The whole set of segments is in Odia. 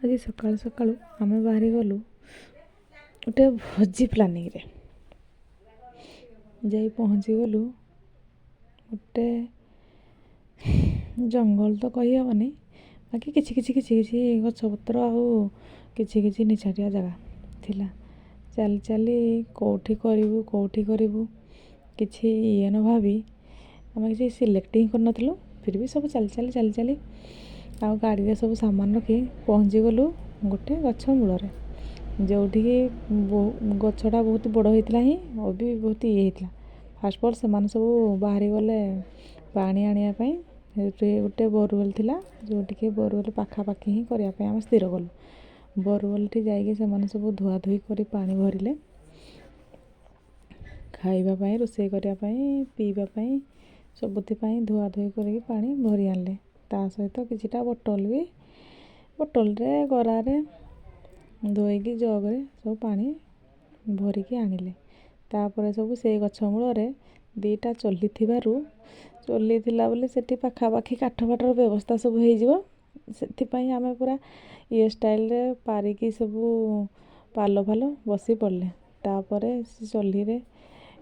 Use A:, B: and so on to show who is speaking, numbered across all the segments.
A: ଆଜି ସକାଳୁ ସକାଳୁ ଆମେ ବାହାରି ଗଲୁ ଗୋଟେ ଭୋଜି ପ୍ଲାନିଂରେ। ଯାଇ ପହଞ୍ଚିଗଲୁ ଗୋଟେ ଜଙ୍ଗଲ ତ କହିହେବନି, ବାକି କିଛି ଗଛପତ୍ର ଆଉ କିଛି ନିଛାଟିଆ ଜାଗା ଥିଲା। ଚାଲି ଚାଲି କେଉଁଠି କରିବୁ କିଛି ଇଏ ନ ଭାବି ଆମେ କିଛି ସିଲେକ୍ଟ ହିଁ କରିନଥିଲୁ। ଫିର୍ ବି ସବୁ ଚାଲି ଆଉ ଗାଡ଼ିରେ ସବୁ ସାମାନ ରଖି ପହଞ୍ଚିଗଲୁ ଗୋଟେ ଗଛ ମୂଳରେ, ଯେଉଁଠିକି ଗଛଟା ବହୁତ ବଡ଼ ହେଇଥିଲା ହିଁ ବି ବହୁତ ଇଏ ହେଇଥିଲା। ଫାଷ୍ଟ ସେମାନେ ସବୁ ବାହାରି ଗଲେ ପାଣି ଆଣିବା ପାଇଁ। ସେଠି ଗୋଟେ ବୋରୱେଲ୍ ଥିଲା, ଯେଉଁଠିକି ବୋରୱେଲ୍ ପାଖାପାଖି ହିଁ କରିବା ପାଇଁ ଆମେ ସ୍ଥିର କଲୁ। ବୋରୱେଲ୍ଠି ଯାଇକି ସେମାନେ ସବୁ ଧୁଆଧୁଇ କରି ପାଣି ଭରିଲେ, ଖାଇବା ପାଇଁ, ରୋଷେଇ କରିବା ପାଇଁ, ପିଇବା ପାଇଁ, ସବୁଥିପାଇଁ ଧୁଆଧୁଇ କରିକି ପାଣି ଭରି ଆଣିଲେ। ତା ସହିତ କିଛିଟା ବୋଟଲରେ ଗରାରେ ଧୋଇକି ଜଗରେ ସବୁ ପାଣି ଭରିକି ଆଣିଲେ। ତାପରେ ସବୁ ସେଇ ଗଛ ମୂଳରେ ଦୁଇଟା ଚୁଲି ଥିଲା ବୋଲି ସେଠି ପାଖାପାଖି କାଠର ବ୍ୟବସ୍ଥା ସବୁ ହେଇଯିବ। ସେଥିପାଇଁ ଆମେ ପୁରା ଇଏ ଷ୍ଟାଇଲ୍ରେ ପାରିକି ସବୁ ପାଲ ବସି ପଡ଼ିଲେ। ତାପରେ ସେ ଚୁଲିରେ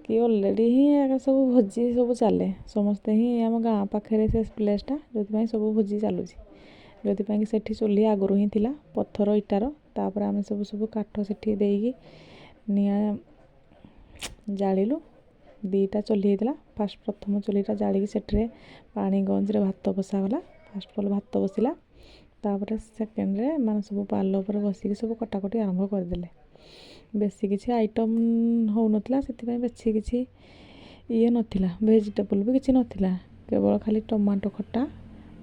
A: କି ଅଲରେଡ଼ି ହିଁ ସବୁ ଭୋଜି ସବୁ ଚାଲେ। ସମସ୍ତେ ହିଁ ଆମ ଗାଁ ପାଖରେ ସେ ପ୍ଲେସ୍ଟା, ଯେଉଁଥିପାଇଁ ସବୁ ଭୋଜି ଚାଲୁଛି। ଯେଉଁଥିପାଇଁ କି ସେଠି ଚୁଲି ଆଗରୁ ହିଁ ଥିଲା ପଥର ଇଟାର। ତାପରେ ଆମେ ସବୁ କାଠ ସେଠି ଦେଇକି ନିଆଁ ଜାଳିଲୁ। ଦୁଇଟା ଚୁଲି ହେଇଥିଲା। ପ୍ରଥମ ଚୁଲିଟା ଜାଳିକି ସେଠିରେ ପାଣି ଗଞ୍ଜରେ ଭାତ ବସାଗଲା। ଫାଷ୍ଟ ଭାତ ବସିଲା, ତାପରେ ସେକେଣ୍ଡରେ ଏମାନେ ସବୁ ପାଲ ଉପରେ ବସିକି ସବୁ କଟାକଟି ଆରମ୍ଭ କରିଦେଲେ। ବେଶୀ କିଛି ଆଇଟମ୍ ହେଉନଥିଲା, ସେଥିପାଇଁ ବେଶୀ କିଛି ଇଏ ନଥିଲା, ଭେଜିଟେବୁଲ୍ ବି କିଛି ନଥିଲା। କେବଳ ଖାଲି ଟମାଟୋ ଖଟା,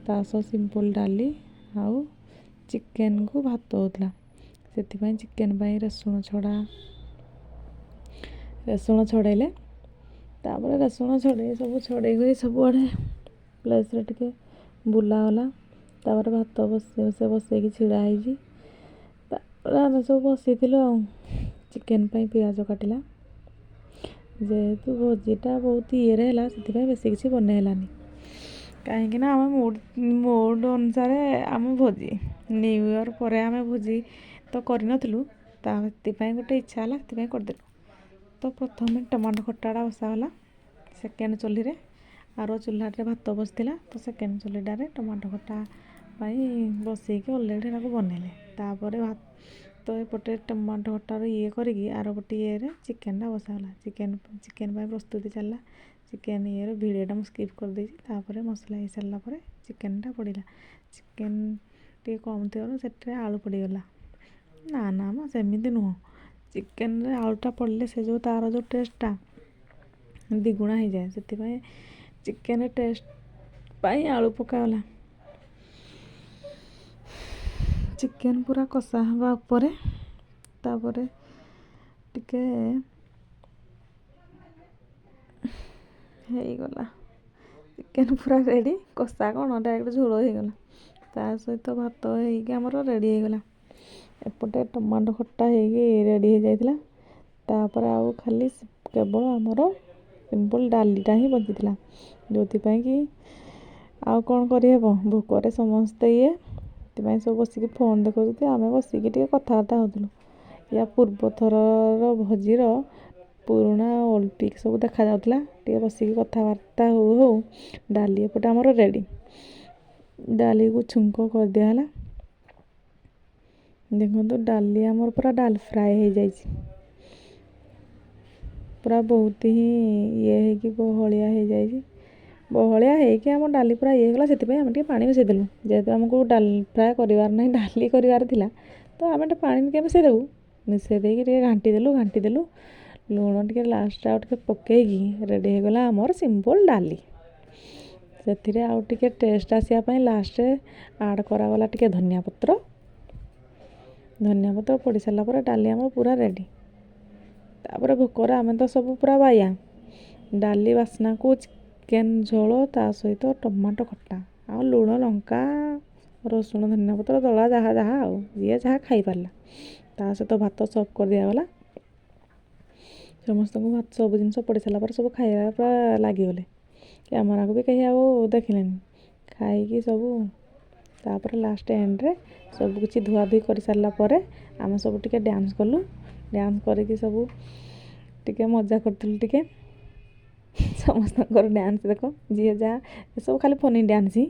A: ତା ସହ ସିମ୍ପଲ୍ ଡାଲି ଆଉ ଚିକେନ୍କୁ ଭାତ ହେଉଥିଲା। ସେଥିପାଇଁ ଚିକେନ୍ ପାଇଁ ରସୁଣ ଛଡ଼େଇଲେ। ତାପରେ ରସୁଣ ଛଡ଼େଇ ସବୁଆଡ଼େ ପ୍ଲେସ୍ରେ ଟିକେ ବୁଲାଗଲା। ତାପରେ ଭାତ ବସେଇକି ଛିଡ଼ା ହେଇଛି। ତାପରେ ଆମେ ସବୁ ବସିଥିଲୁ ଆଉ। ଚିକେନ୍ ପାଇଁ ପିଆଜ କାଟିଲା। ଯେହେତୁ ଭୋଜିଟା ବହୁତ ଇଏରେ ହେଲା, ସେଥିପାଇଁ ବେଶୀ କିଛି ବନେଇ ହେଲାନି। କାହିଁକିନା ଆମେ ମୁଡ୍ ଅନୁସାରେ ଆମେ ଭୋଜି ନ୍ୟୁ ଇୟର୍ ପରେ ଆମେ ଭୋଜି ତ କରିନଥିଲୁ, ସେଥିପାଇଁ ଗୋଟେ ଇଚ୍ଛା ହେଲା, ସେଥିପାଇଁ କରିଦେଲୁ। ତ ପ୍ରଥମେ ଟମାଟୋ ଖଟାଟା ବସାଗଲା ସେକେଣ୍ଡ ଚୁଲିରେ। ଆର ଚୁଲାରେ ଭାତ ବସିଥିଲା, ତ ସେକେଣ୍ଡ ଚୁଲିଟାରେ ଟମାଟୋ ଖଟା ପାଇଁ ବସେଇକି ଅଲରେଡ଼ି ତାକୁ ବନେଇଲେ। ତାପରେ ଭାତ ଏପଟେ ଟମାଟୋ ଖଟାର ଇଏ କରିକି ଆର ପଟେ ଇଏରେ ଚିକେନ୍ଟା ବସାଗଲା। ଚିକେନ୍ ପାଇଁ ପ୍ରସ୍ତୁତି ଚାଲିଲା। ଚିକେନ୍ ଇଏର ଭିଡ଼ିଓଟା ମୁଁ ସ୍କିପ୍ କରିଦେଇଛି। ତାପରେ ମସଲା ହେଇସାରିଲା ପରେ ଚିକେନ୍ଟା ପଡ଼ିଲା। ଚିକେନ୍ ଟିକେ କମ୍ ଥିବାରୁ ସେଥିରେ ଆଳୁ ପଡ଼ିଗଲା। ନା ସେମିତି ନୁହଁ। ଚିକେନ୍ରେ ଆଳୁଟା ପଡ଼ିଲେ ତାର ଯେଉଁ ଟେଷ୍ଟ୍ଟା ଦ୍ୱିଗୁଣା ହେଇଯାଏ। ସେଥିପାଇଁ ଚିକେନ୍ ଟେଷ୍ଟ ପାଇଁ ଆଳୁ ପକାଗଲା। ଚିକେନ୍ ପୁରା କଷା ହେବା ଉପରେ, ତାପରେ ଟିକେ ହେଇଗଲା। ଚିକେନ୍ ପୁରା ରେଡ଼ି। କଷା କ'ଣ, ଡାଇରେକ୍ଟ ଝୋଳ ହେଇଗଲା। ତା ସହିତ ଭାତ ହେଇକି ଆମର ରେଡ଼ି ହେଇଗଲା। ଏପଟେ ଟମାଟୋ ଖଟା ହେଇକି ରେଡ଼ି ହେଇଯାଇଥିଲା। ତାପରେ ଆଉ ଖାଲି କେବଳ ଆମର ସିମ୍ପଲ୍ ଡାଲିଟା ହିଁ ବଞ୍ଚିଥିଲା। ଯେଉଁଥିପାଇଁ କି ଆଉ କ'ଣ କରିହେବ, ଭୋକରେ ସମସ୍ତେ ସେଥିପାଇଁ ସବୁ ବସିକି ଫୋନ୍ ଦେଖୁଛନ୍ତି। ଆମେ ବସିକି ଟିକେ କଥାବାର୍ତ୍ତା ହେଉଥିଲୁ। ୟା ପୂର୍ବ ଥରର ଭୋଜିର ପୁରୁଣା ଓଲ୍ଡ ପିକ୍ ସବୁ ଦେଖାଯାଉଥିଲା। ଟିକେ ବସିକି କଥାବାର୍ତ୍ତା ହଉ ଡାଲି ଏପଟେ ଆମର ରେଡ଼ି। ଡାଲିକୁ ଛୁଙ୍କ କରିଦିଆହେଲା। ଦେଖନ୍ତୁ ଡାଲି ଆମର ପୁରା ଡାଲ୍ ଫ୍ରାଏ ହେଇଯାଇଛି। ପୁରା ବହୁତ ହିଁ ଇଏ ହେଇକି ବହଳିଆ ହେଇଯାଇଛି। ବହଳିଆ ହେଇକି ଆମ ଡାଲି ପୁରା ଇଏ ହେଇଗଲା। ସେଥିପାଇଁ ଆମେ ଟିକେ ପାଣି ମିଶାଇଦେଲୁ। ଯେହେତୁ ଆମକୁ ଡାଲ୍ ଫ୍ରାଏ କରିବାର ନାହିଁ, ଡାଲି କରିବାର ଥିଲା, ତ ଆମେ ଟିକେ ପାଣି ଟିକେ ମିଶାଇଦେବୁ। ମିଶାଇ ଦେଇକି ଟିକେ ଘାଣ୍ଟି ଦେଲୁ। ଲୁଣ ଟିକେ ଲାଷ୍ଟରେ ଆଉ ଟିକେ ପକେଇକି ରେଡ଼ି ହେଇଗଲା ଆମର ସିମ୍ପଲ୍ ଡାଲି। ସେଥିରେ ଆଉ ଟିକେ ଟେଷ୍ଟ ଆସିବା ପାଇଁ ଲାଷ୍ଟରେ ଆଡ଼୍ କରାଗଲା ଟିକେ ଧନିଆ ପତ୍ର ପଡ଼ି ସାରିଲା ପରେ ଡାଲି ଆମର ପୁରା ରେଡ଼ି। ତାପରେ ଭୋକରେ ଆମେ ତ ସବୁ ପୁରା ବାଇଆ। ଡାଲି ବାସ୍ନାକୁ ଚିକେନ୍ ଝୋଳ, ତା ସହିତ ଟମାଟୋ ଖଟା ଆଉ ଲୁଣ, ଲଙ୍କା, ରସୁଣ, ଧନିଆ ପତ୍ର ଦଳା ଯାହା ଆଉ ଯିଏ ଯାହା ଖାଇପାରିଲା। ତା ସହିତ ଭାତ ସର୍ଭ କରିଦିଆଗଲା। ସମସ୍ତଙ୍କୁ ସବୁ ଜିନିଷ ପଡ଼ି ସାରିଲା ପରେ ସବୁ ଖାଇବା ପୁରା ଲାଗିଗଲେ। କ୍ୟାମେରାକୁ ବି କେହି ଆଉ ଦେଖିଲେନି। ଖାଇକି ସବୁ ତାପରେ ଲାଷ୍ଟ ଏଣ୍ଡରେ ସବୁକିଛି ଧୁଆଧୁଇ କରିସାରିଲା ପରେ ଆମେ ସବୁ ଟିକେ ଡ୍ୟାନ୍ସ କଲୁ। ଡ୍ୟାନ୍ସ କରିକି ସବୁ ଟିକେ ମଜା କରିଥିଲୁ ଟିକେ। ସମସ୍ତଙ୍କର ଡ୍ୟାନ୍ସ ଦେଖ ଯିଏ ଯାହା ଏସବୁ ଖାଲି ଫନି ଡ୍ୟାନ୍ସ ହିଁ।